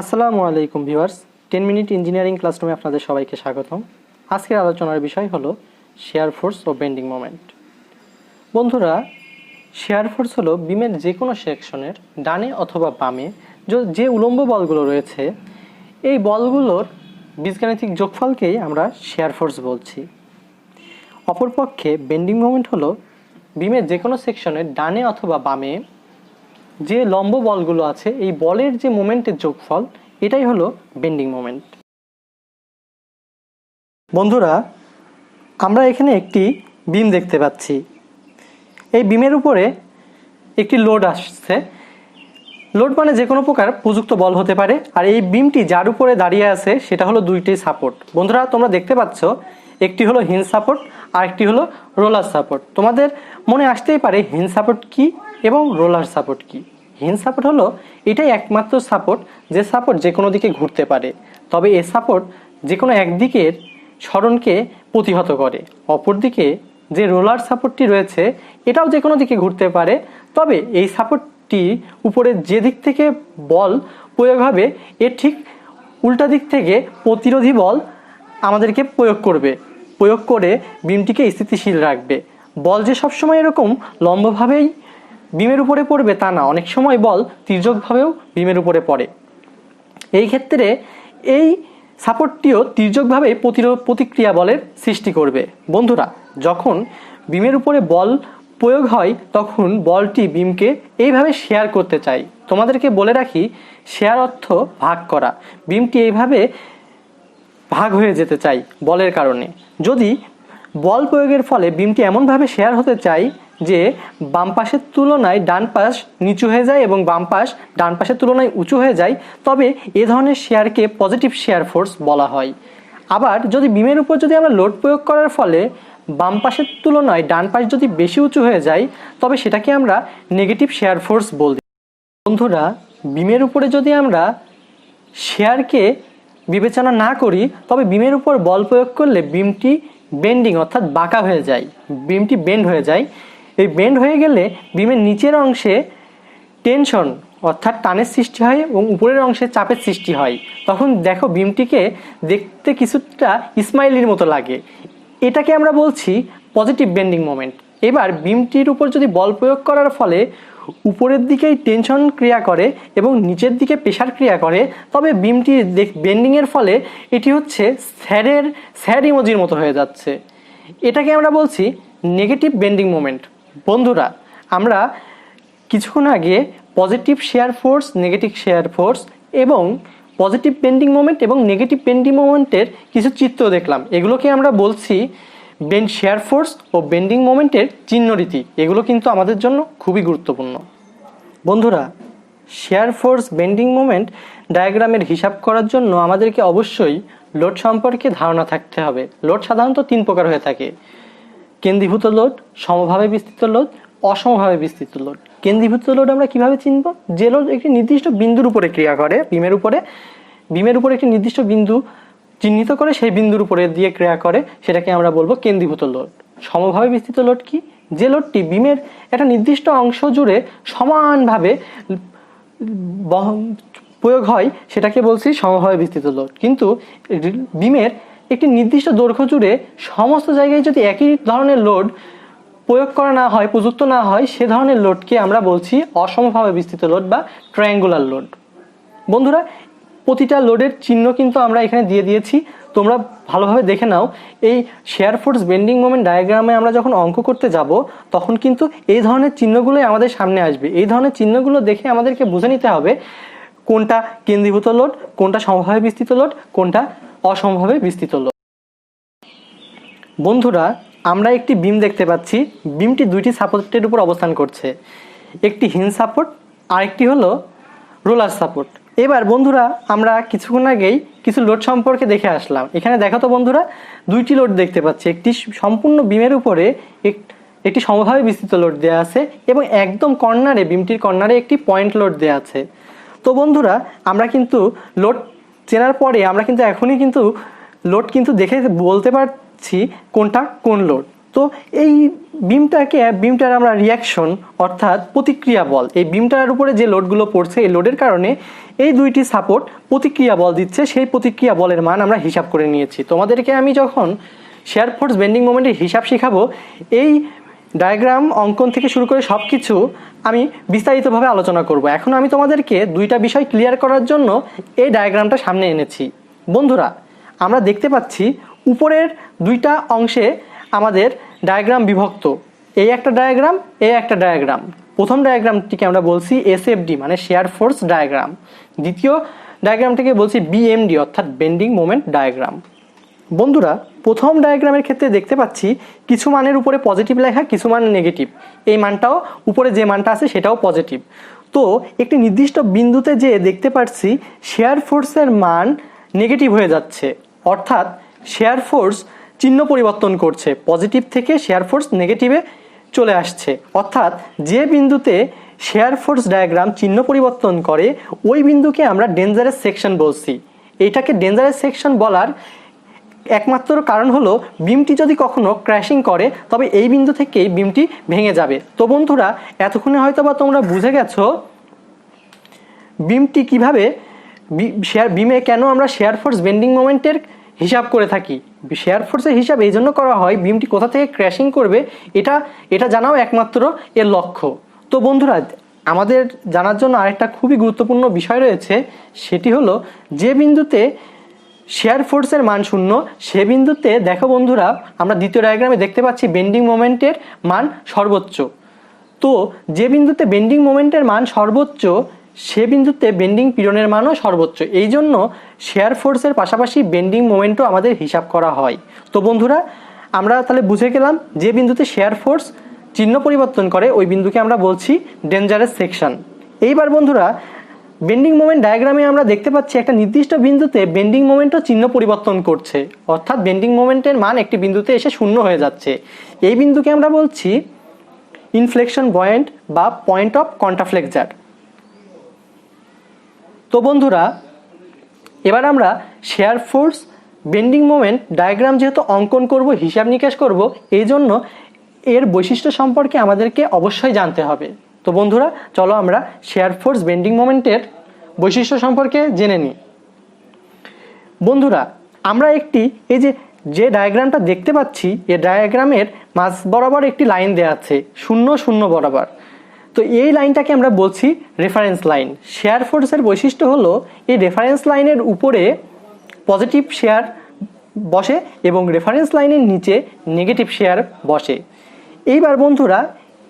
আসসালামু আলাইকুম viewers, 10 minute engineering ক্লাসরুমে আপনাদের সবাইকে স্বাগতম। আজকের আলোচনার বিষয় হলো শেয়ার ফোর্স ও বেন্ডিং মোমেন্ট। বন্ধুরা, শেয়ার ফোর্স হলো বিমের যে কোনো সেকশনের ডানে অথবা বামে যে উলম্ব বলগুলো রয়েছে, এই বলগুলোর বীজগাণিতিক যোগফলকেই আমরা শেয়ার ফোর্স বলছি। অপরপক্ষে বেন্ডিং মোমেন্ট হলো বিমের যে কোনো সেকশনের ডানে অথবা বামে যে লম্ব বলগুলো আছে, এই বলের যে মোমেন্টের যোগফল, এটাই হলো বেন্ডিং মোমেন্ট। বন্ধুরা, আমরা এখানে একটি বিম দেখতে পাচ্ছি। এই বিমের উপরে একটি লোড আসছে। লোড মানে যে কোনো প্রকার প্রযুক্ত বল হতে পারে। আর এই বিমটি যার উপরে দাঁড়িয়ে আছে সেটা হলো দুইটি সাপোর্ট। বন্ধুরা, তোমরা দেখতে পাচ্ছ, একটি হলো হিঞ্জ সাপোর্ট আর একটি হলো রোলার সাপোর্ট। তোমাদের মনে আসতেই পারে হিঞ্জ সাপোর্ট কি এবং রোলার সাপোর্ট কি। হিঞ্জ সাপোর্ট হলো এটাই একমাত্র সাপোর্ট যে সাপোর্ট যে কোনো দিকে ঘুরতে পারে। তবে এই সাপোর্ট যে কোনো একদিকের সরণকে প্রতিহত করে। অপরদিকে যে রোলার সাপোর্টটি রয়েছে এটাও যে কোনো দিকে ঘুরতে পারে, তবে এই সাপোর্টটি উপরে যে দিক থেকে বল প্রয়োগ হবে এর ঠিক উল্টা দিক থেকে প্রতিরোধী বল আমাদেরকে প্রয়োগ করে বিমটিকে স্থিতিশীল রাখবে। বল যে সবসময় এরকম লম্বভাবেই বিমের উপরে পড়বে তা না, অনেক সময় বল তির্যকভাবেও বিমের উপরে পড়ে। এই ক্ষেত্রে এই সাপোর্টটিও তির্যকভাবেই প্রতিক্রিয়া বলের সৃষ্টি করবে। বন্ধুরা, যখন বিমের উপরে বল প্রয়োগ হয় তখন বলটি বিমকে এইভাবে শেয়ার করতে চাই। তোমাদেরকে বলে রাখি, শেয়ার অর্থ ভাগ করা। বিমটি এইভাবে ভাগ হয়ে যেতে চাই বলের কারণে। যদি বল প্রয়োগের ফলে বিমটি এমনভাবে শেয়ার হতে চাই যে বাম পাশের তুলনায় ডান পাশ নিচু হয়ে যায় এবং বাম পাশ ডান পাশের তুলনায় উঁচু হয়ে যায়, তবে এ ধরনের শেয়ারকে পজিটিভ শেয়ার ফোর্স বলা হয়। আবার যদি বিমের উপর যদি আমরা লোড প্রয়োগ করার ফলে বাম পাশের তুলনায় ডান পাশ যদি বেশি উঁচু হয়ে যায়, তবে সেটাকে আমরা নেগেটিভ শেয়ার ফোর্স বলি। বন্ধুরা, বিমের উপরে যদি আমরা শেয়ারকে বিবেচনা না করি তবে বিমের উপর বল প্রয়োগ করলে বিমটি বেন্ডিং অর্থাৎ বাঁকা হয়ে যায়, বিমটি বেন্ড হয়ে যায়। এই বেন্ড হয়ে গেলে বিমের নিচের অংশে টেনশন অর্থাৎ টানের সৃষ্টি হয় এবং উপরের অংশে চাপের সৃষ্টি হয়। তখন দেখো বিমটিকে দেখতে কিছুটা ইসমাইলির মতো লাগে। এটাকে আমরা বলছি পজিটিভ বেন্ডিং মোমেন্ট। এবার বিমটির উপর যদি বল প্রয়োগ করার ফলে উপরের দিকেই টেনশন ক্রিয়া করে এবং নিচের দিকে প্রেশার ক্রিয়া করে, তবে বিমটি বেন্ডিংয়ের ফলে এটি হচ্ছে স্যাড ইমোজির মতো হয়ে যাচ্ছে। এটাকে আমরা বলছি নেগেটিভ বেন্ডিং মোমেন্ট। বন্ধুরা, আমরা কিছুক্ষণ আগে positive share force, negative share force এবং পজিটিভ বেন্ডিং মোমেন্ট এবং নেগেটিভ বেন্ডিং মোমেন্টের কিছু চিত্র দেখলাম। এগুলোকে আমরা বলছি শেয়ার ফোর্স ও বেন্ডিং মোমেন্টের চিহ্নরীতি। এগুলো কিন্তু আমাদের জন্য খুবই গুরুত্বপূর্ণ। বন্ধুরা, শেয়ার ফোর্স, বেন্ডিং মোমেন্ট ডায়াগ্রামের হিসাব করার জন্য আমাদেরকে অবশ্যই লোড সম্পর্কে ধারণা থাকতে হবে। লোড সাধারণত 3 প্রকার হয়ে থাকে: কেন্দ্রীভূত লোড, সমভাবে বিস্তৃত লোড, অসমভাবে বিস্তৃত লোড। কেন্দ্রীভূত লোড আমরা কিভাবে চিনব? যে লোড একটি নির্দিষ্ট বিন্দুর উপরে ক্রিয়া করে, বিমের উপরে একটি নির্দিষ্ট বিন্দু চিহ্নিত করে সেই বিন্দুর উপরে দিয়ে ক্রিয়া করে, সেটাকে আমরা বলবো কেন্দ্রীভূত লোড। সমভাবে বিস্তৃত লোড কি? যে লোডটি বিমের একটা নির্দিষ্ট অংশ জুড়ে সমানভাবে প্রয়োগ হয় সেটাকে বলছি সমভাবে বিস্তৃত লোড। কিন্তু বিমের একটি নির্দিষ্ট দৈর্ঘ্য জুড়ে সমস্ত জায়গায় যদি একই ধরনের লোড প্রয়োগ করা না হয়, প্রযুক্ত না হয়, সে ধরনের লোডকে আমরা বলছি অসমভাবে বিস্তৃত লোড বা ট্রায়াঙ্গুলার লোড। বন্ধুরা, প্রতিটা লোডের চিহ্ন কিন্তু আমরা এখানে দিয়ে দিয়েছি, তোমরা ভালোভাবে দেখে নাও। এই শেয়ার ফোর্স, বেন্ডিং মোমেন্ট ডায়াগ্রামে আমরা যখন অঙ্ক করতে যাব তখন কিন্তু এই ধরনের চিহ্নগুলোই আমাদের সামনে আসবে। এই ধরনের চিহ্নগুলো দেখে আমাদেরকে বুঝে নিতে হবে কোনটা কেন্দ্রীভূত লোড, কোনটা সমভাবে বিস্তৃত লোড, কোনটা অসমভাবে বিস্তৃত লোড। বন্ধুরা, আমরা একটি বিম দেখতে পাচ্ছি। বিমটি দুইটি সাপোর্টের উপর অবস্থান করছে, একটি হিঞ্জ সাপোর্ট আর একটি হলো রোলার সাপোর্ট। এবার বন্ধুরা, আমরা কিছুক্ষণ আগেই কিছু লোড সম্পর্কে দেখে আসলাম। এখানে দেখো তো বন্ধুরা, দুইটি লোড দেখতে পাচ্ছি। একটি সম্পূর্ণ বিমের উপরে একটি সমভাবে বিস্তৃত লোড দেওয়া আছে এবং একদম কর্নারে, বিমটির কর্নারে একটি পয়েন্ট লোড দেওয়া আছে। তো বন্ধুরা, আমরা কিন্তু লোড চেনার পরে আমরা কিন্তু এখনই কিন্তু লোড কিন্তু দেখে বলতে পারছি কোনটা কোন লোড। তো এই বিমটার আমরা রিয়াকশন অর্থাৎ প্রতিক্রিয়া বল, এই বিমটার উপরে যে লোডগুলো পড়ছে এই লোডের কারণে এই দুইটি সাপোর্ট প্রতিক্রিয়া বল দিচ্ছে, সেই প্রতিক্রিয়া বলের মান আমরা হিসাব করে নিয়েছি। তোমাদেরকে আমি যখন শেয়ার ফোর্স বেন্ডিং মোমেন্টের হিসাব শেখাবো, এই ডায়াগ্রাম অঙ্কন থেকে শুরু করে সব কিছু আমি বিস্তারিতভাবে আলোচনা করব। এখন আমি তোমাদেরকে দুইটা বিষয় ক্লিয়ার করার জন্য এই ডায়াগ্রামটা সামনে এনেছি। বন্ধুরা, আমরা দেখতে পাচ্ছি উপরের দুইটা অংশে আমাদের ডায়াগ্রাম বিভক্ত, এই একটা ডায়াগ্রাম, এই একটা ডায়াগ্রাম। প্রথম ডায়াগ্রামটিকে আমরা বলছি S.F.D মানে শেয়ার ফোর্স ডায়াগ্রাম, দ্বিতীয় ডায়াগ্রামটিকে বলছি B.M.D অর্থাৎ বেন্ডিং মোমেন্ট ডায়াগ্রাম। বন্ধুরা, প্রথম ডায়াগ্রামের ক্ষেত্রে দেখতে পাচ্ছি কিছু মানের উপরে পজিটিভ লেখা, কিছু মান নেগেটিভ। এই মানটাও উপরে যে মানটা আছে সেটাও পজিটিভ। তো একটি নির্দিষ্ট বিন্দুতে যে দেখতে পাচ্ছি শেয়ার ফোর্সের মান নেগেটিভ হয়ে যাচ্ছে, অর্থাৎ শেয়ার ফোর্স চিহ্ন পরিবর্তন করছে, পজিটিভ থেকে শেয়ার ফোর্স নেগেটিভে চলে আসছে। অর্থাৎ যে বিন্দুতে শেয়ার ফোর্স ডায়াগ্রাম চিহ্ন পরিবর্তন করে ওই বিন্দুকে আমরা ডেঞ্জারাস সেকশন বলছি। এইটাকে ডেঞ্জারাস সেকশন বলার একমাত্র কারণ হলো বিমটি যদি কখনো ক্র্যাশিং করে তবে এই বিন্দু থেকেই বিমটি ভেঙে যাবে। তো বন্ধুরা, এতক্ষণে হয়তো বা তোমরা বুঝে গেছো বিমটি কিভাবে বিমে কেন আমরা শেয়ার ফোর্স বেন্ডিং মোমেন্টের হিসাব করে থাকি। শেয়ার ফোর্সের হিসাব এই জন্য করা হয় বিমটি কোথা থেকে ক্র্যাশিং করবে এটা জানাও একমাত্র এর লক্ষ্য। তো বন্ধুরা, আমাদের জানার জন্য আরেকটা খুবই গুরুত্বপূর্ণ বিষয় রয়েছে, সেটি হলো যে বিন্দুতে শেয়ার ফোর্সের মান শূন্য সে বিন্দুতে দেখো বন্ধুরা, আমরা দ্বিতীয় ডায়াগ্রামে দেখতে পাচ্ছি বেন্ডিং মোমেন্টের মান সর্বোচ্চ। তো যে বিন্দুতে বেন্ডিং মোমেন্টের মান সর্বোচ্চ সে বিন্দুতে বেন্ডিং পীড়নের মানও সর্বোচ্চ। এই জন্য শেয়ার ফোর্সের পাশাপাশি বেন্ডিং মোমেন্টও আমাদের হিসাব করা হয়। তো বন্ধুরা, আমরা তাহলে বুঝে গেলাম যে বিন্দুতে শেয়ার ফোর্স চিহ্ন পরিবর্তন করে ওই বিন্দুকে আমরা বলছি ডেঞ্জারাস সেকশন। এইবার বন্ধুরা, বেন্ডিং মোমেন্ট ডায়াগ্রামে আমরা দেখতে পাচ্ছি একটা নির্দিষ্ট বিন্দুতে বেন্ডিং মোমেন্টও চিহ্ন পরিবর্তন করছে, অর্থাৎ বেন্ডিং মোমেন্টের মান একটি বিন্দুতে এসে শূন্য হয়ে যাচ্ছে। এই বিন্দুকে আমরা বলছি ইনফ্লেকশন পয়েন্ট বা পয়েন্ট অফ কন্ট্রাফ্লেক্সার। তো বন্ধুরা, এবার আমরা share force bending moment diagram যেহেতু অঙ্কন করব, হিসাব নিকাশ করব, এই জন্য এর বৈশিষ্ট্য সম্পর্কে আমাদেরকে অবশ্যই জানতে হবে। তো বন্ধুরা, চলো আমরা শেয়ার ফোর্স বেন্ডিং মোমেন্টের বৈশিষ্ট্য সম্পর্কে জেনে নিই। বন্ধুরা, আমরা এই যে ডায়াগ্রামটা দেখতে পাচ্ছি, এই ডায়াগ্রামের মাঝ বরাবর একটি লাইন দেওয়া আছে 0 0 বরাবর। তো এই লাইনটাকে আমরা বলছি রেফারেন্স লাইন। শেয়ার ফোর্সের বৈশিষ্ট্য হলো এই রেফারেন্স লাইনের উপরে পজিটিভ শেয়ার বসে এবং রেফারেন্স লাইনের নিচে নেগেটিভ শেয়ার বসে। এইবার বন্ধুরা,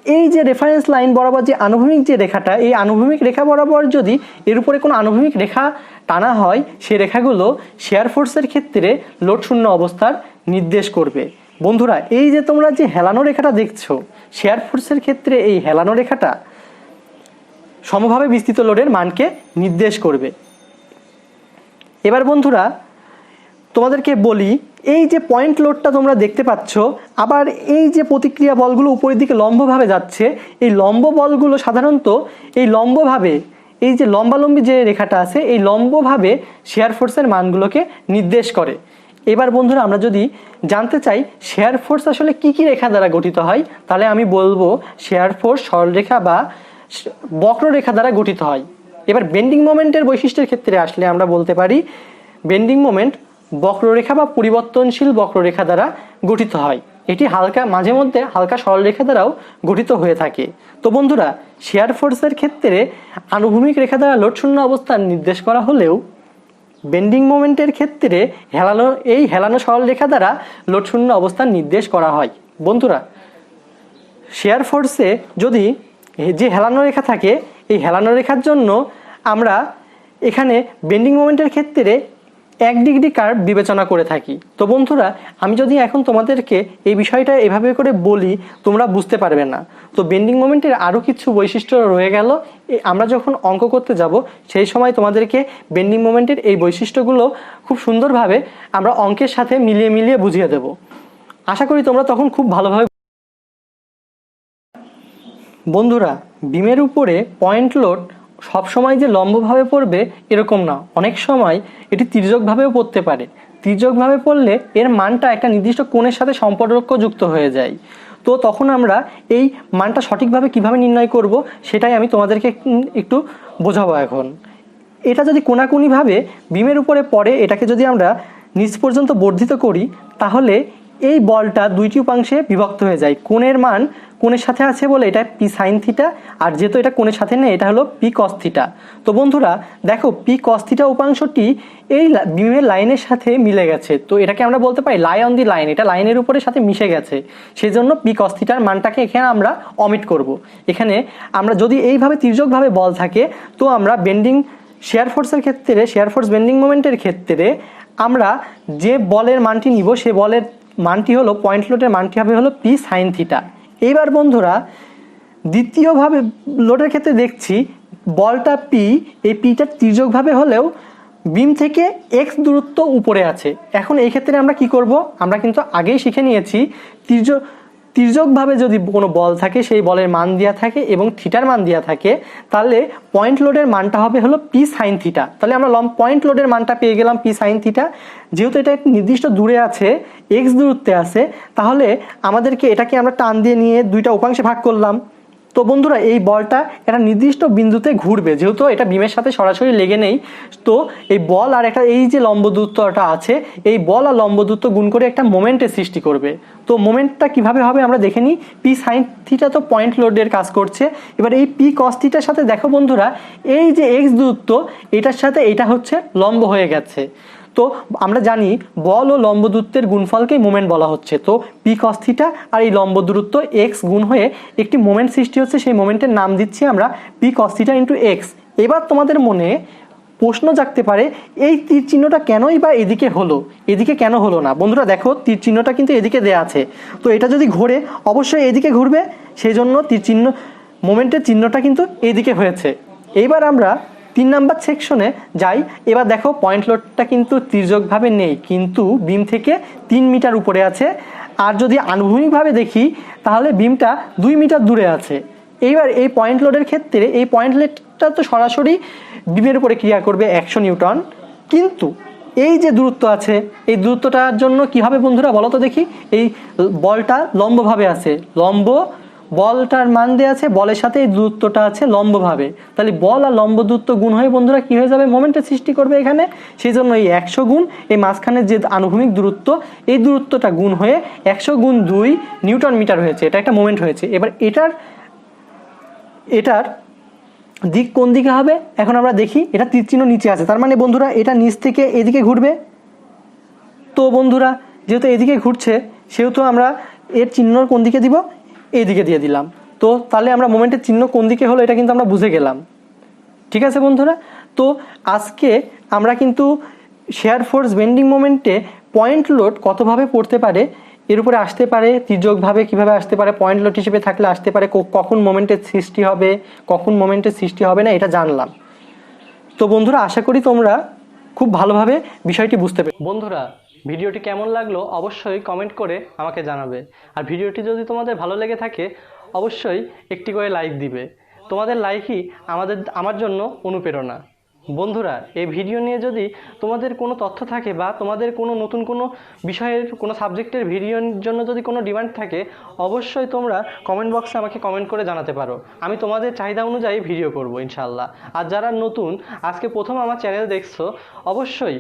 এই যে রেফারেন্স লাইন বরাবর যে আনুভূমিক যে রেখাটা, এই আনুভূমিক রেখা বরাবর যদি এর উপরে কোনো আনুভূমিক রেখা টানা হয়, সেই রেখাগুলো শেয়ার ফোর্সের ক্ষেত্রে লোড শূন্য অবস্থার নির্দেশ করবে। বন্ধুরা, এই যে তোমরা যে হেলানো রেখাটা দেখছো, শেয়ার ফোর্সের ক্ষেত্রে এই হেলানো রেখাটা সমভাবে বিস্তৃত লোডের মানকে নির্দেশ করবে। এবার বন্ধুরা, তোমাদেরকে বলি, এই যে পয়েন্ট লোডটা তোমরা দেখতে পাচ্ছ, আবার এই যে প্রতিক্রিয়া বলগুলো উপরের দিকে লম্বভাবে যাচ্ছে, এই লম্ব বলগুলো সাধারণত এই লম্বভাবে, এই যে লম্বালম্বী যে রেখাটা আছে, এই লম্বভাবে শেয়ার ফোর্সের মানগুলোকে নির্দেশ করে। এবার বন্ধুরা, আমরা যদি জানতে চাই শেয়ার ফোর্স আসলে কি কি রেখা দ্বারা গঠিত হয়, তাহলে আমি বলবো শেয়ার ফোর্স সরলরেখা বা বক্ররেখা দ্বারা গঠিত হয়। এবার বেন্ডিং মোমেন্টের বৈশিষ্ট্যের ক্ষেত্রে আসলে আমরা বলতে পারি বেন্ডিং মোমেন্ট বক্ররেখা বা পরিবর্তনশীল বক্ররেখা দ্বারা গঠিত হয়। এটি মাঝে মধ্যে হালকা সরলরেখা দ্বারাও গঠিত হয়ে থাকে। তো বন্ধুরা, শেয়ার ফোর্সের ক্ষেত্রে আনুভূমিক রেখা দ্বারা লোড শূন্য অবস্থান নির্দেশ করা হলেও বেন্ডিং মোমেন্টের ক্ষেত্রে হেলানো সরলরেখা দ্বারা লোড শূন্য অবস্থান নির্দেশ করা হয়। বন্ধুরা, শেয়ার ফোর্সে যদি যে হেলানো রেখা থাকে, এই হেলানো রেখার জন্য আমরা এখানে বেন্ডিং মোমেন্টের ক্ষেত্রে 1 ডিগ্রি কার্ভ বিবেচনা করে থাকি। তো বন্ধুরা, আমি যদি এখন তোমাদেরকে এই বিষয়টা এভাবে করে বলি, তোমরা বুঝতে পারবে না। তো বেন্ডিং মোমেন্টের আরও কিছু বৈশিষ্ট্য রয়ে গেল, আমরা যখন অঙ্ক করতে যাব সেই সময় তোমাদেরকে বেন্ডিং মোমেন্টের এই বৈশিষ্ট্যগুলো খুব সুন্দরভাবে আমরা অঙ্কের সাথে মিলিয়ে বুঝিয়ে দেব। আশা করি তোমরা তখন খুব ভালোভাবে। বন্ধুরা, বিমের উপরে পয়েন্ট লোড সবসময় যে লম্বভাবে পড়বে এরকম না, অনেক সময় এটি তির্যকভাবেও পড়তে পারে। তির্যকভাবে পড়লে এর মানটা একটা নির্দিষ্ট কোণের সাথে সম্পর্কযুক্ত হয়ে যায়। তো তখন আমরা এই মানটা সঠিকভাবে কিভাবে নির্ণয় করব সেটাই আমি তোমাদেরকে একটু বোঝাবো এখন। এটা যদি কোণাকুণিভাবে বিমের উপরে পড়ে, এটাকে যদি আমরা নিচ পর্যন্ত বর্ধিত করি, তাহলে এই বলটা দুইটি উপাংশে বিভক্ত হয়ে যায়। কোণের মান কোণের সাথে আছে বলে এটা পি সাইন থিটা, আর যেহেতু এটা কোণের সাথে নেই এটা হলো পি কস থিটা। তো বন্ধুরা দেখো, পি কস থিটা উপাংশটি এই বিমের লাইনের সাথে মিলে গেছে। তো এটাকে আমরা বলতে পারি লাই অন দি লাইন, এটা লাইনের উপরে সাথে মিশে গেছে। সেই জন্য পি কস থিটার মানটাকে এখানে আমরা অমিট করব। এখানে আমরা যদি এইভাবে তির্যকভাবে বল থাকে, তো আমরা বেন্ডিং শেয়ার ফোর্সের ক্ষেত্রে, শেয়ার ফোর্স বেন্ডিং মোমেন্টের ক্ষেত্রে আমরা যে বলের মানটি নিব সে বলের মানটি হলো, পয়েন্ট লোডের মানটি হবে হলো পি সাইন থিটা। এইবার বন্ধুরা দ্বিতীয়ভাবে লোডের ক্ষেত্রে দেখছি বলটা পি, এই পিটা তির্যকভাবে হলেও বিম থেকে এক্স দূরত্ব উপরে আছে। এখন এই ক্ষেত্রে আমরা কি করব, আমরা কিন্তু আগেই শিখে নিয়েছি তির্যকভাবে যদি কোনো বল থাকে, সেই বলের মান দেওয়া থাকে এবং থিটার মান দেওয়া থাকে, তাহলে পয়েন্ট লোডের মানটা হবে হলো পি সাইন থিটা। তাহলে আমরা পয়েন্ট লোডের মানটা পেয়ে গেলাম পি সাইন থিটা। যেহেতু এটা নির্দিষ্ট দূরে আছে, এক্স দূরত্বে আছে, তাহলে আমাদেরকে এটাকে আমরা টান দিয়ে নিয়ে দুইটা উপাংশে ভাগ করলাম। তো বন্ধুরা এই বলটা একটা নির্দিষ্ট বিন্দুতে ঘুরবে, যেহেতু এটা বিমের সাথে সরাসরি লেগে নেই। তো এই বল আর একটা এই যে লম্ব দূরত্বটা আছে, এই বল আর লম্ব দূরত্ব গুণ করে একটা মোমেন্টের সৃষ্টি করবে। তো মোমেন্টটা কিভাবে হবে আমরা দেখে নিই। পি সাইন থিটা তো পয়েন্ট লোডের কাজ করছে। এবার এই পি কস থিটার সাথে দেখো বন্ধুরা, এই যে এক্স দূরত্ব এটার সাথে এটা হচ্ছে লম্ব হয়ে গেছে। তো আমরা জানি বল ও লম্ব দূরত্বের গুণফলকেই মোমেন্ট বলা হচ্ছে। তো পি কস থিটা আর এই লম্ব দূরত্ব এক্স গুণ হয়ে একটি মোমেন্ট সৃষ্টি হচ্ছে, সেই মোমেন্টের নাম দিচ্ছি আমরা P cos theta into x. এবার তোমাদের মনে প্রশ্ন জাগতে পারে, এই তীর চিহ্নটা কেনই বা এদিকে হলো, এদিকে কেন হলো না? বন্ধুরা দেখো, তীর চিহ্নটা কিন্তু এদিকে দেয়া আছে, তো এটা যদি ঘোরে অবশ্যই এদিকে ঘুরবে, সেই জন্য তীর চিহ্ন মোমেন্টের চিহ্নটা কিন্তু এদিকে হয়েছে। এইবার আমরা 3 নাম্বার সেকশনে যাই। এবার দেখো পয়েন্ট লোডটা কিন্তু তির্যকভাবে নেই, কিন্তু বিম থেকে 3 মিটার উপরে আছে। আর যদি আনুভূমিকভাবে দেখি তাহলে বিমটা 2 মিটার দূরে আছে। এইবার এই পয়েন্ট লোডের ক্ষেত্রে এই পয়েন্ট লোডটা তো সরাসরি বিমের উপরে ক্রিয়া করবে 100 নিউটন, কিন্তু এই যে দূরত্ব আছে এই দূরত্বটার জন্য কি হবে বন্ধুরা বলো তো দেখি। এই বলটা লম্বভাবে আছে, লম্ব বলটার মান দেওয়া আছে, বলের সাথে এই দূরত্বটা আছে লম্বভাবে, তাহলে বল আর লম্ব দূরত্ব গুণ হয়ে বন্ধুরা কি হয়ে যাবে, মোমেন্টের সৃষ্টি করবে এখানে। সেই জন্য এই 100 গুণ এই মাঝখানের যে আনুভূমিক দূরত্ব, এই দূরত্বটা গুণ হয়ে 100 গুণ 2 নিউটন মিটার হয়েছে, এটা একটা মোমেন্ট হয়েছে। এবার এটার দিক কোন দিকে হবে এখন আমরা দেখি। এটা তীর চিহ্ন নিচে আছে, তার মানে বন্ধুরা এটা নিচ থেকে এদিকে ঘুরবে। তো বন্ধুরা যেহেতু এদিকে ঘুরছে, সেহেতু আমরা এর চিহ্ন কোন দিকে দিব, এইদিকে দিয়ে দিলাম। তো তাহলে আমরা মোমেন্টের চিহ্ন কোন দিকে হলো এটা কিন্তু আমরা বুঝে গেলাম। ঠিক আছে বন্ধুরা, তো আজকে আমরা কিন্তু শেয়ার ফোর্স বেন্ডিং মোমেন্টে পয়েন্ট লোড কতভাবে পড়তে পারে, এর উপরে আসতে পারে, তির্যকভাবে কিভাবে আসতে পারে, পয়েন্ট লোড হিসেবে থাকলে আসতে পারে, কখন মোমেন্টের সৃষ্টি হবে, কখন মোমেন্টের সৃষ্টি হবে না, এটা জানলাম। তো বন্ধুরা আশা করি তোমরা খুব ভালোভাবে বিষয়টি বুঝতে পেরে। বন্ধুরা ভিডিওটি কেমন লাগলো অবশ্যই কমেন্ট করে আমাকে জানাবে। আর ভিডিওটি যদি তোমাদের ভালো লেগে থাকে অবশ্যই একটি করে লাইক দিবে। তোমাদের লাইকই আমার জন্য অনুপ্রেরণা। বন্ধুরা এই ভিডিও নিয়ে যদি তোমাদের কোনো তথ্য থাকে বা তোমাদের কোনো নতুন কোনো বিষয়ের কোনো সাবজেক্টের ভিডিওর জন্য যদি কোনো ডিমান্ড থাকে, অবশ্যই তোমরা কমেন্ট বক্সে আমাকে কমেন্ট করে জানাতে পারো। আমি তোমাদের চাহিদা অনুযায়ী ভিডিও করব ইনশাল্লাহ। আর যারা নতুন আজকে প্রথম আমার চ্যানেল দেখছো, অবশ্যই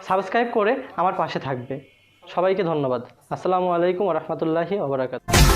সাবস্ক্রাইব করে আমার পাশে থাকবে। সবাইকে ধন্যবাদ। আসসালামু আলাইকুম ওয়া রাহমাতুল্লাহি ওয়া বারাকাতুহু।